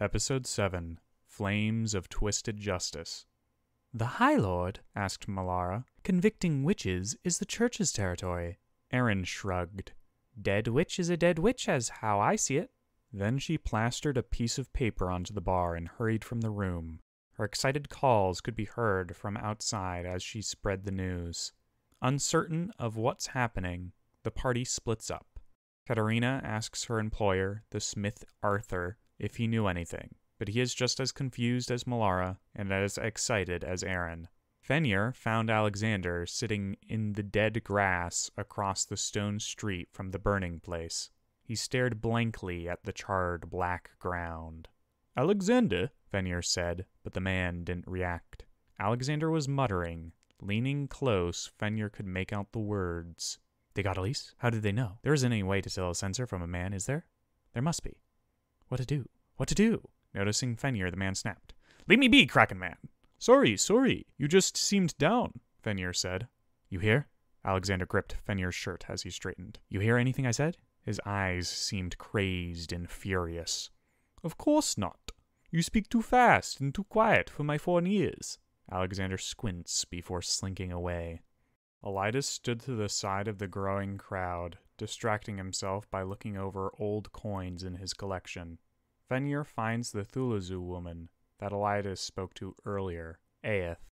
Episode 7, Flames of Twisted Justice. "The High Lord," asked Malara, "convicting witches is the Church's territory." Erin shrugged. "Dead witch is a dead witch, as how I see it." Then she plastered a piece of paper onto the bar and hurried from the room. Her excited calls could be heard from outside as she spread the news. Uncertain of what's happening, the party splits up. Katerina asks her employer, the smith Arthur, if he knew anything, but he is just as confused as Malara and as excited as Erin. Fenrir found Alexander sitting in the dead grass across the stone street from the burning place. He stared blankly at the charred black ground. "Alexander," Fenrir said, but the man didn't react. Alexander was muttering. Leaning close, Fenrir could make out the words. "They got Elise? How did they know? There isn't any way to tell a sensor from a man, is there? There must be. What to do? What to do?" Noticing Fenrir, the man snapped. "Leave me be, Kraken Man." Sorry. You just seemed down," Fenrir said. "You hear?" Alexander gripped Fenrir's shirt as he straightened. "You hear anything I said?" His eyes seemed crazed and furious. "Of course not. You speak too fast and too quiet for my foreign ears." Alexander squints before slinking away. Elidas stood to the side of the growing crowd, distracting himself by looking over old coins in his collection. Fenrir finds the Thulazu woman that Elidas spoke to earlier, Aeth.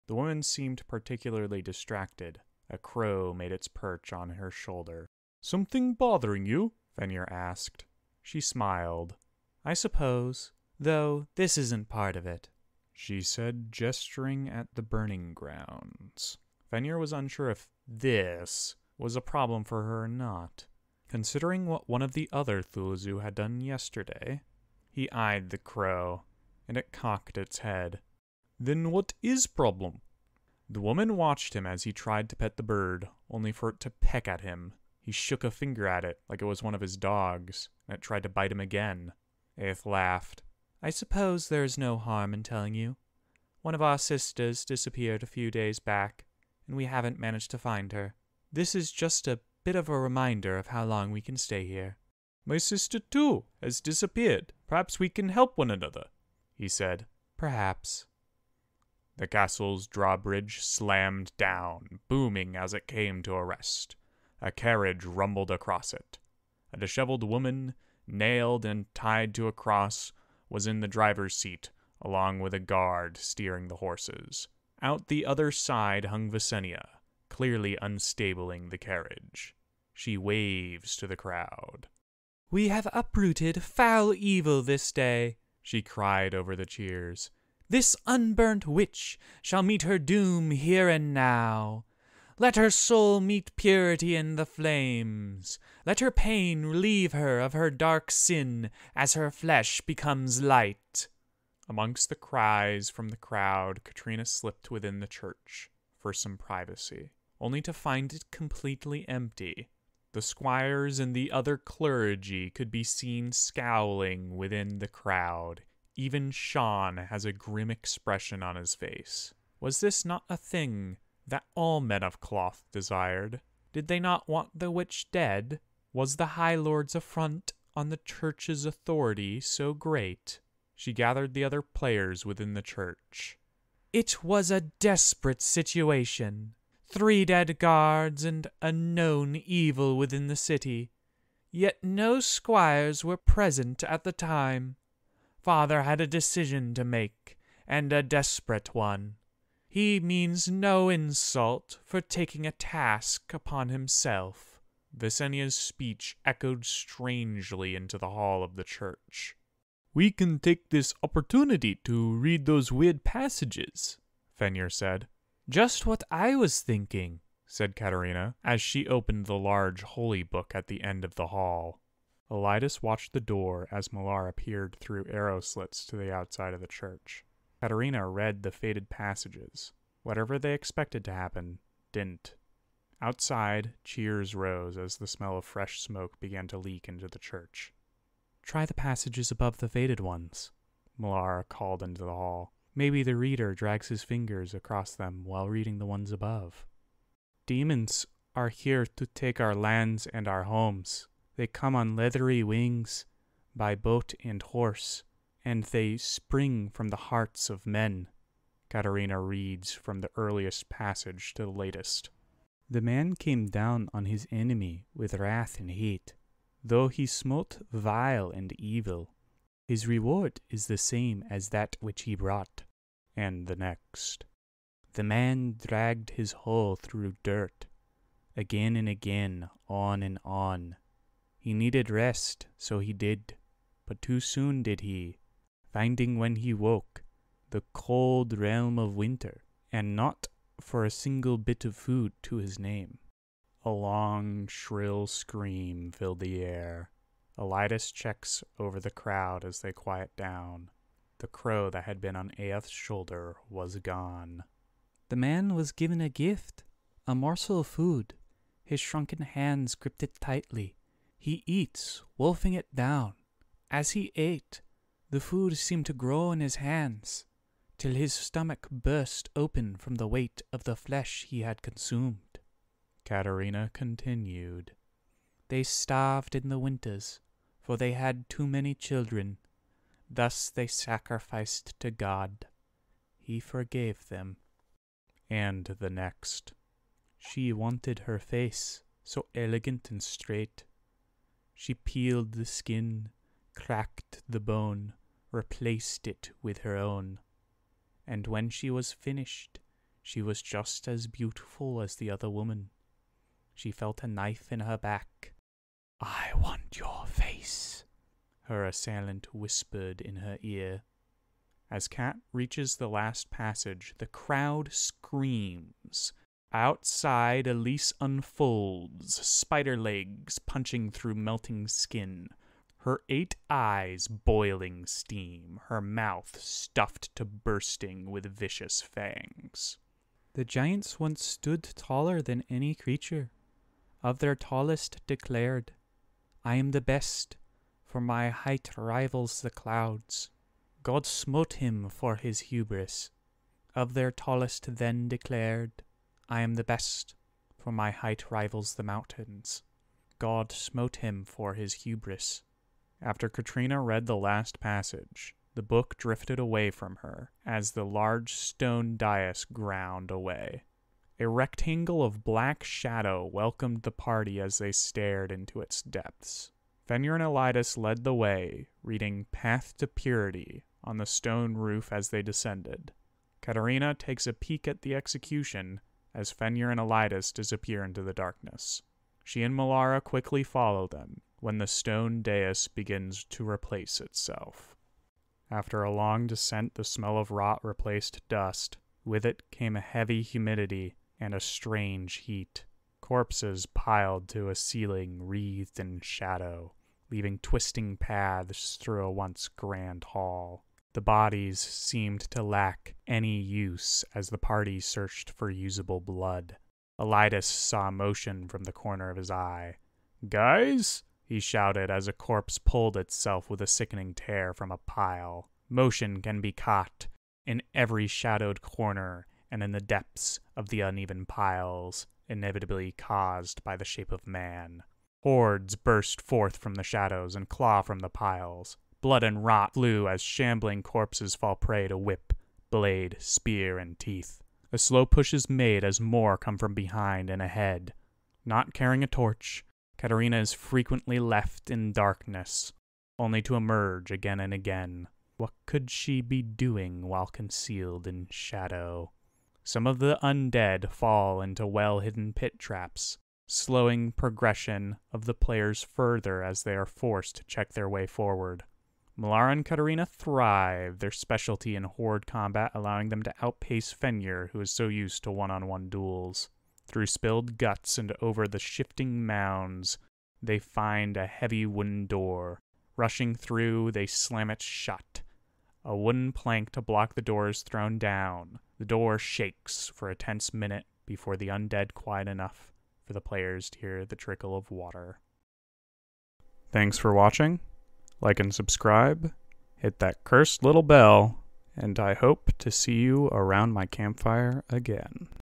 The woman seemed particularly distracted. A crow made its perch on her shoulder. "Something bothering you?" Fenrir asked. She smiled. "I suppose, though this isn't part of it," she said, gesturing at the burning grounds. Fenrir was unsure if this was a problem for her or not. Considering what one of the other Thulazu had done yesterday, he eyed the crow, and it cocked its head. "Then what is problem?" The woman watched him as he tried to pet the bird, only for it to peck at him. He shook a finger at it like it was one of his dogs, and it tried to bite him again. Aeth laughed. "I suppose there is no harm in telling you. One of our sisters disappeared a few days back, and we haven't managed to find her. This is just a bit of a reminder of how long we can stay here." "My sister, too, has disappeared. Perhaps we can help one another," he said. "Perhaps." The castle's drawbridge slammed down, booming as it came to a rest. A carriage rumbled across it. A disheveled woman, nailed and tied to a cross, was in the driver's seat, along with a guard steering the horses. Out the other side hung Visenya, clearly unstabling the carriage. She waves to the crowd. "We have uprooted foul evil this day," she cried over the cheers. "This unburnt witch shall meet her doom here and now. Let her soul meet purity in the flames. Let her pain relieve her of her dark sin as her flesh becomes light." Amongst the cries from the crowd, Katrina slipped within the church for some privacy, only to find it completely empty. The squires and the other clergy could be seen scowling within the crowd. Even Sean has a grim expression on his face. Was this not a thing that all men of cloth desired? Did they not want the witch dead? Was the High Lord's affront on the church's authority so great? She gathered the other players within the church. "It was a desperate situation. 3 dead guards and a known evil within the city. Yet no squires were present at the time. Father had a decision to make, and a desperate one. He means no insult for taking a task upon himself." Visenya's speech echoed strangely into the hall of the church. "We can take this opportunity to read those weird passages," Fenrir said. "Just what I was thinking," said Katerina, as she opened the large holy book at the end of the hall. Elidas watched the door as Malara peered through arrow slits to the outside of the church. Katerina read the faded passages. Whatever they expected to happen, didn't. Outside, cheers rose as the smell of fresh smoke began to leak into the church. "Try the passages above the faded ones," Malara called into the hall. "Maybe the reader drags his fingers across them while reading the ones above." "Demons are here to take our lands and our homes. They come on leathery wings, by boat and horse, and they spring from the hearts of men. Katerina reads from the earliest passage to the latest. The man came down on his enemy with wrath and hate, though he smote vile and evil. His reward is the same as that which he brought. And the next. The man dragged his hole through dirt, again and again, on and on. He needed rest, so he did, but too soon did he, finding when he woke the cold realm of winter, and not for a single bit of food to his name. A long, shrill scream filled the air. Elidas checks over the crowd as they quiet down. The crow that had been on Eoth's shoulder was gone. The man was given a gift, a morsel of food. His shrunken hands gripped it tightly. He eats, wolfing it down. As he ate, the food seemed to grow in his hands, till his stomach burst open from the weight of the flesh he had consumed. Katerina continued. They starved in the winters, for they had too many children. Thus they sacrificed to God. He forgave them. And the next. She wanted her face, so elegant and straight. She peeled the skin, cracked the bone, replaced it with her own. And when she was finished, she was just as beautiful as the other woman. She felt a knife in her back. "I want your face," her assailant whispered in her ear. As Kat reaches the last passage, the crowd screams. Outside, Elise unfolds, spider legs punching through melting skin, her 8 eyes boiling steam, her mouth stuffed to bursting with vicious fangs. The giants once stood taller than any creature. Of their tallest declared, "I am the best, for my height rivals the clouds." God smote him for his hubris. Of their tallest then declared, "I am the best, for my height rivals the mountains." God smote him for his hubris. After Katrina read the last passage, the book drifted away from her as the large stone dais ground away. A rectangle of black shadow welcomed the party as they stared into its depths. Fenrir and Elidas led the way, reading Path to Purity on the stone roof as they descended. Katerina takes a peek at the execution as Fenrir and Elidas disappear into the darkness. She and Malara quickly follow them when the stone dais begins to replace itself. After a long descent, the smell of rot replaced dust. With it came a heavy humidity and a strange heat. Corpses piled to a ceiling wreathed in shadow, leaving twisting paths through a once grand hall. The bodies seemed to lack any use as the party searched for usable blood. Elidas saw motion from the corner of his eye. "Guys?" he shouted as a corpse pulled itself with a sickening tear from a pile. Motion can be caught in every shadowed corner and in the depths of the uneven piles, inevitably caused by the shape of man. Hordes burst forth from the shadows and claw from the piles. Blood and rot flew as shambling corpses fall prey to whip, blade, spear, and teeth. A slow push is made as more come from behind and ahead. Not carrying a torch, Katerina is frequently left in darkness, only to emerge again and again. What could she be doing while concealed in shadow? Some of the undead fall into well-hidden pit traps, slowing progression of the players further as they are forced to check their way forward. Malara and Katerina thrive, their specialty in horde combat allowing them to outpace Fenrir, who is so used to one-on-one duels. Through spilled guts and over the shifting mounds, they find a heavy wooden door. Rushing through, they slam it shut. A wooden plank to block the door is thrown down. The door shakes for a tense minute before the undead quiet enough for the players to hear the trickle of water. Thanks for watching. Like and subscribe, hit that cursed little bell, and I hope to see you around my campfire again.